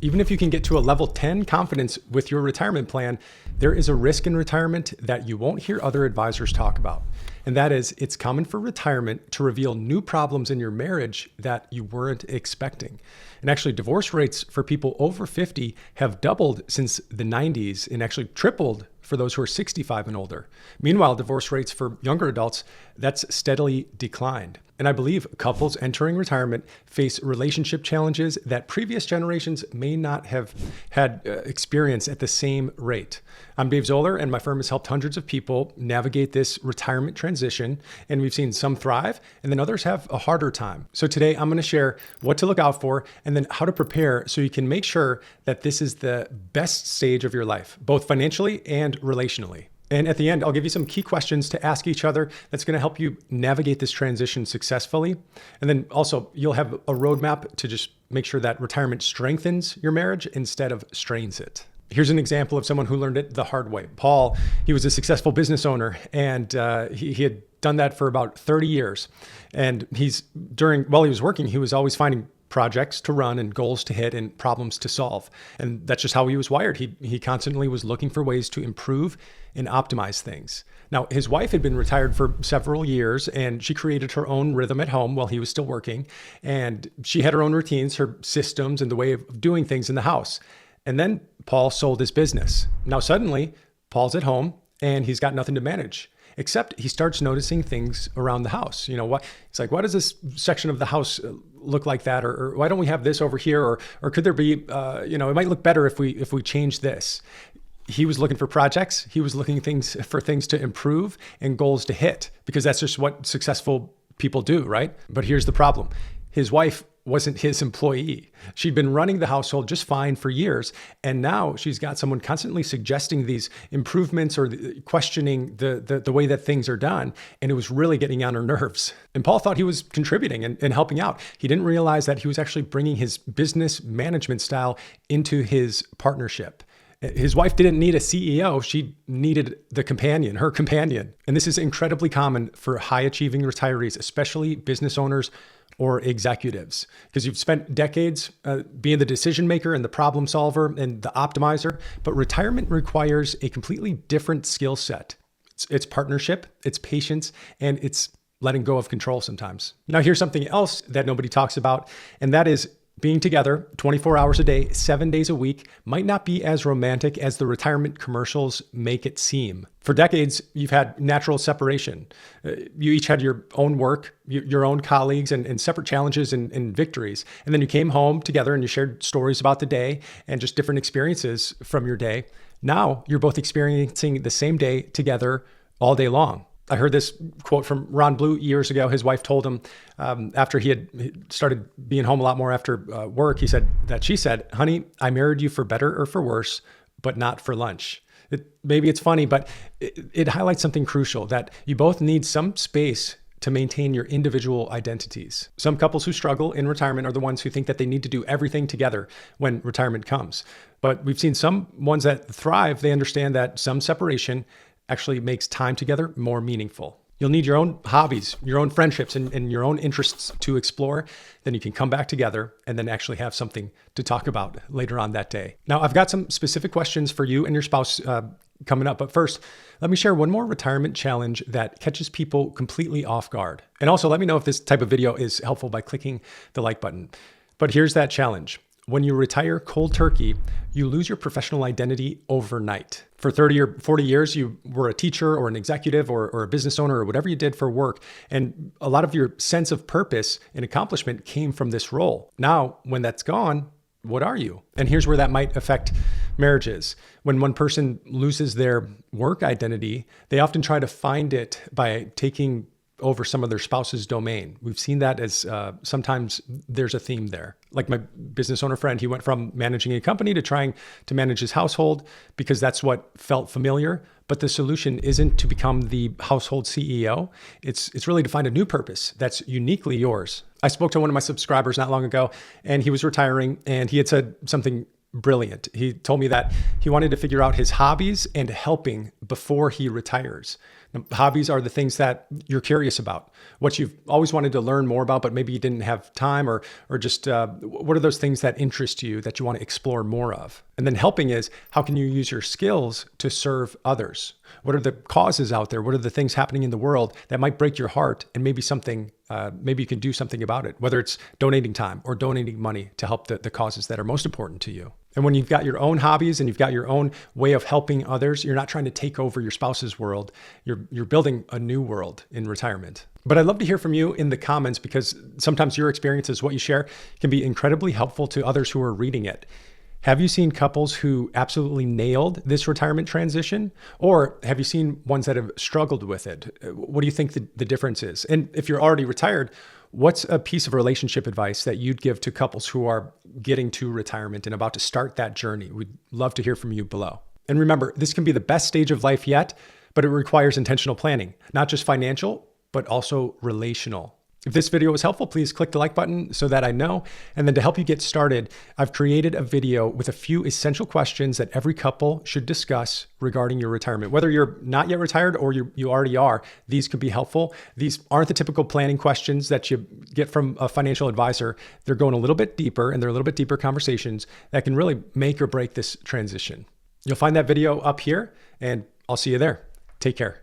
Even if you can get to a level 10 confidence with your retirement plan, there is a risk in retirement that you won't hear other advisors talk about. And that is, it's common for retirement to reveal new problems in your marriage that you weren't expecting. And actually, divorce rates for people over 50 have doubled since the 90s and actually tripled for those who are 65 and older. Meanwhile, divorce rates for younger adults, that's steadily declined. And I believe couples entering retirement face relationship challenges that previous generations may not have had experience at the same rate. I'm Dave Zoller, and my firm has helped hundreds of people navigate this retirement transition. And we've seen some thrive, and then others have a harder time. So today I'm going to share what to look out for and then how to prepare so you can make sure that this is the best stage of your life, both financially and relationally. And at the end, I'll give you some key questions to ask each other that's going to help you navigate this transition successfully. And then also, you'll have a roadmap to just make sure that retirement strengthens your marriage instead of strains it. Here's an example of someone who learned it the hard way. Paul, he was a successful business owner, and he had done that for about 30 years. And while he was working, he was always finding projects to run and goals to hit and problems to solve. And that's just how he was wired. He constantly was looking for ways to improve and optimize things. Now, his wife had been retired for several years, and she created her own rhythm at home while he was still working. And she had her own routines, her systems, and the way of doing things in the house. And then Paul sold his business. Now, suddenly, Paul's at home and he's got nothing to manage. Except he starts noticing things around the house. It's like, why does this section of the house look like that? Or why don't we have this over here? Or could there be, it might look better if we change this. He was looking for projects. He was looking for things to improve and goals to hit, because that's just what successful people do, right? But here's the problem. His wife wasn't his employee. She'd been running the household just fine for years. And now she's got someone constantly suggesting these improvements or questioning the way that things are done. And it was really getting on her nerves. And Paul thought he was contributing and helping out. He didn't realize that he was actually bringing his business management style into his partnership. His wife didn't need a CEO. She needed her companion. And this is incredibly common for high achieving retirees, especially business owners or executives, because you've spent decades being the decision maker and the problem solver and the optimizer. But retirement requires a completely different skill set. It's partnership, it's patience, and it's letting go of control sometimes. Now, here's something else that nobody talks about, and that is being together 24 hours a day, 7 days a week might not be as romantic as the retirement commercials make it seem. For decades, you've had natural separation. You each had your own work, your own colleagues, and separate challenges and victories. And then you came home together and you shared stories about the day and just different experiences from your day. Now you're both experiencing the same day together all day long. I heard this quote from Ron Blue years ago. His wife told him after he had started being home a lot more after work, she said, "Honey, I married you for better or for worse, but not for lunch." Maybe it's funny, but it highlights something crucial, that you both need some space to maintain your individual identities. Some couples who struggle in retirement are the ones who think that they need to do everything together when retirement comes. But we've seen some ones that thrive. They understand that some separation actually makes time together more meaningful. You'll need your own hobbies, your own friendships, and your own interests to explore. Then you can come back together and then actually have something to talk about later on that day. Now, I've got some specific questions for you and your spouse coming up. But first, let me share one more retirement challenge that catches people completely off guard. And also, let me know if this type of video is helpful by clicking the like button. But here's that challenge. When you retire cold turkey, you lose your professional identity overnight. For 30 or 40 years, you were a teacher or an executive or a business owner or whatever you did for work. And a lot of your sense of purpose and accomplishment came from this role. Now, when that's gone, what are you? And here's where that might affect marriages. When one person loses their work identity, they often try to find it by taking over some of their spouse's domain. We've seen that as sometimes there's a theme there. Like my business owner friend, he went from managing a company to trying to manage his household because that's what felt familiar. But the solution isn't to become the household CEO. It's really to find a new purpose that's uniquely yours. I spoke to one of my subscribers not long ago, and he was retiring, and he had said something brilliant. He told me that he wanted to figure out his hobbies and helping before he retires. Now, hobbies are the things that you're curious about, what you've always wanted to learn more about, but maybe you didn't have time, or just what are those things that interest you that you want to explore more of? And then helping is, how can you use your skills to serve others? What are the causes out there? What are the things happening in the world that might break your heart, and maybe you can do something about it, whether it's donating time or donating money to help the causes that are most important to you. And when you've got your own hobbies and you've got your own way of helping others, you're not trying to take over your spouse's world. You're building a new world in retirement. But I'd love to hear from you in the comments, because sometimes your experiences, what you share, can be incredibly helpful to others who are reading it. Have you seen couples who absolutely nailed this retirement transition? Or have you seen ones that have struggled with it? What do you think the difference is? And if you're already retired, what's a piece of relationship advice that you'd give to couples who are getting to retirement and about to start that journey? We'd love to hear from you below. And remember, this can be the best stage of life yet, but it requires intentional planning, not just financial, but also relational. If this video was helpful, please click the like button so that I know. And then to help you get started, I've created a video with a few essential questions that every couple should discuss regarding your retirement. Whether you're not yet retired or you already are, these could be helpful. These aren't the typical planning questions that you get from a financial advisor. They're going a little bit deeper, and they're a little bit deeper conversations that can really make or break this transition. You'll find that video up here, and I'll see you there. Take care.